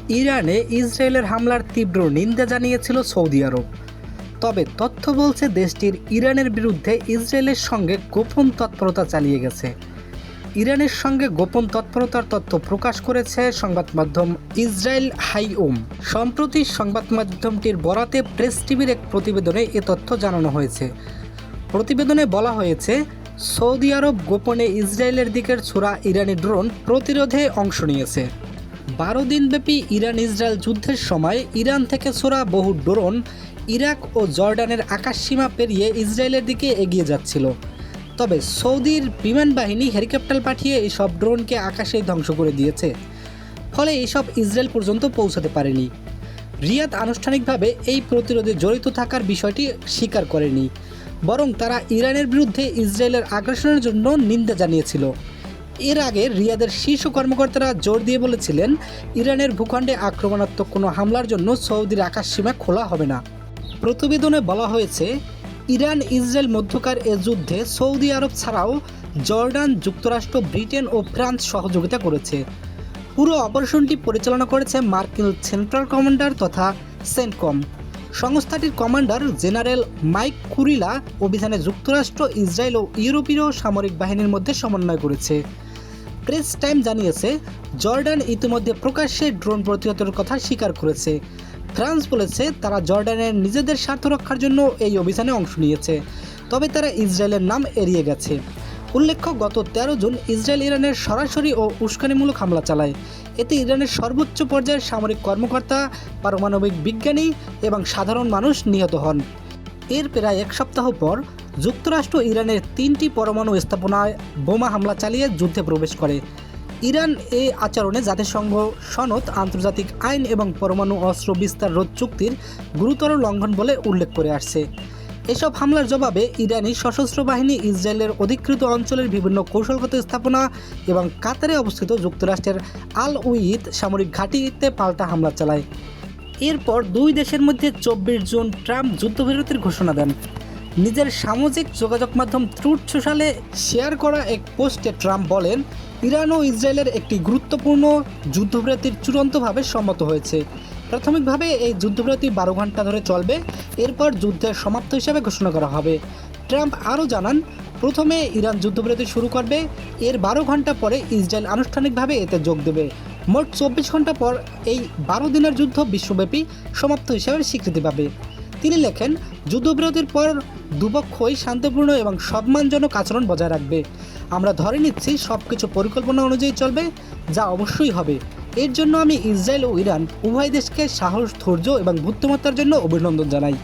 ইরানে ইসরায়েলের হামলার তীব্র নিন্দা জানিয়েছিল সৌদি আরব। তবে তথ্য বলছে দেশটির ইরানের বিরুদ্ধে ইসরায়েলের সঙ্গে গোপন তৎপরতা চালিয়ে গেছে। ইরানের সঙ্গে গোপন তৎপরতার তথ্য প্রকাশ করেছে সংবাদ মাধ্যম ইসরায়েল হাইওম। সম্প্রতি সংবাদ মাধ্যমটির বরাতে প্রেস টিভির এক প্রতিবেদনে এ তথ্য জানানো হয়েছে। প্রতিবেদনে বলা হয়েছে, সৌদি আরব গোপনে ইসরায়েলের দিকের ছোড়া ইরানি ড্রোন প্রতিরোধে অংশ নিয়েছে। 12 দিনব্যাপী ইরান ইসরায়েল যুদ্ধের সময় ইরান থেকে ছোড়া বহু ড্রোন ইরাক ও জর্ডানের আকাশসীমা পেরিয়ে ইসরায়েলের দিকে এগিয়ে যাচ্ছিল। তবে সৌদির বিমান বাহিনী হেলিকপ্টার পাঠিয়ে এসব ড্রোনকে আকাশেই ধ্বংস করে দিয়েছে। ফলে এসব ইসরায়েল পর্যন্ত পৌঁছাতে পারেনি। রিয়াদ আনুষ্ঠানিকভাবে এই প্রতিরোধে জড়িত থাকার বিষয়টি স্বীকার করেনি, বরং তারা ইরানের বিরুদ্ধে ইসরায়েলের আগ্রাসনের জন্য নিন্দা জানিয়েছিল। এর আগে রিয়াদের শীর্ষ কর্মকর্তারা জোর দিয়ে বলেছিলেন, ইরানের ভূখণ্ডে আক্রমণাত্মক কোনো হামলার জন্য সৌদির আকাশসীমা খোলা হবে না। প্রতিবেদনে বলা হয়েছে, ইরান ইসরায়েল মধ্যকার এ যুদ্ধে সৌদি আরব ছাড়াও জর্ডান, যুক্তরাষ্ট্র, ব্রিটেন ও ফ্রান্স সহযোগিতা করেছে। পুরো অপারেশনটি পরিচালনা করেছে মার্কিন সেন্ট্রাল কমান্ডার তথা সেন্টকম সংস্থাটির কমান্ডার জেনারেল মাইক কুরিলা। অভিযানে যুক্তরাষ্ট্র, ইসরায়েল ও ইউরোপীয় সামরিক বাহিনীর মধ্যে সমন্বয় করেছে। প্রেস টাইম জানিয়েছে, জর্ডান ইতিমধ্যে প্রকাশ্যে ড্রোন প্রতিহতের কথা স্বীকার করেছে। ফ্রান্স বলেছে তারা জর্ডানের নিজেদের স্বার্থ রক্ষার জন্য এই অভিযানে অংশ নিয়েছে, তবে তারা ইসরায়েলের নাম এড়িয়ে গেছে। উল্লেখ্য, গত 13 জুন ইসরায়েল ইরানের সরাসরি ও উস্কানিমূলক হামলা চালায়। এতে ইরানের সর্বোচ্চ পর্যায়ের সামরিক কর্মকর্তা, পারমাণবিক বিজ্ঞানী এবং সাধারণ মানুষ নিহত হন। এর প্রায় এক সপ্তাহ পর যুক্তরাষ্ট্র ইরানের 3টি পরমাণু স্থাপনায় বোমা হামলা চালিয়ে যুদ্ধে প্রবেশ করে। ইরান এই আচরণে জাতিসংঘ সনদ, আন্তর্জাতিক আইন এবং পরমাণু অস্ত্র বিস্তার রোধ চুক্তির গুরুতর লঙ্ঘন বলে উল্লেখ করে আসছে। এসব হামলার জবাবে ইরানি সশস্ত্র বাহিনী ইসরায়েলের অধিকৃত অঞ্চলের বিভিন্ন কৌশলগত স্থাপনা এবং কাতারে অবস্থিত যুক্তরাষ্ট্রের আল উইদ সামরিক ঘাঁটিতে পাল্টা হামলা চালায়। এরপর দুই দেশের মধ্যে 24 জুন ট্রাম্প যুদ্ধবিরতির ঘোষণা দেন। নিজের সামাজিক যোগাযোগ মাধ্যম ট্রুথ সোশ্যালে শেয়ার করা এক পোস্টে ট্রাম্প বলেন, ইরান ও ইসরায়েলের একটি গুরুত্বপূর্ণ যুদ্ধবিরতির চূড়ান্তভাবে সম্মত হয়েছে। প্রাথমিকভাবে এই যুদ্ধবিরতি 12 ঘন্টা ধরে চলবে, এরপর যুদ্ধের সমাপ্ত হিসাবে ঘোষণা করা হবে। ট্রাম্প আরও জানান, প্রথমে ইরান যুদ্ধবিরতি শুরু করবে, এর 12 ঘন্টা পরে ইসরায়েল আনুষ্ঠানিকভাবে এতে যোগ দেবে। মোট 24 ঘন্টা পর এই 12 দিনের যুদ্ধ বিশ্বব্যাপী সমাপ্ত হিসাবে স্বীকৃতি পাবে। তিনি লেখেন, যুদ্ধবিরতির পর দুপক্ষই শান্তিপূর্ণ এবং সম্মানজনক আচরণ বজায় রাখবে। আমরা ধরে নিচ্ছি সব কিছু পরিকল্পনা অনুযায়ী চলবে, যা অবশ্যই হবে। এর জন্য আমি ইসরায়েল ও ইরান উভয় দেশকে সাহস, ধৈর্য এবং বুদ্ধিমত্তার জন্য অভিনন্দন জানাই।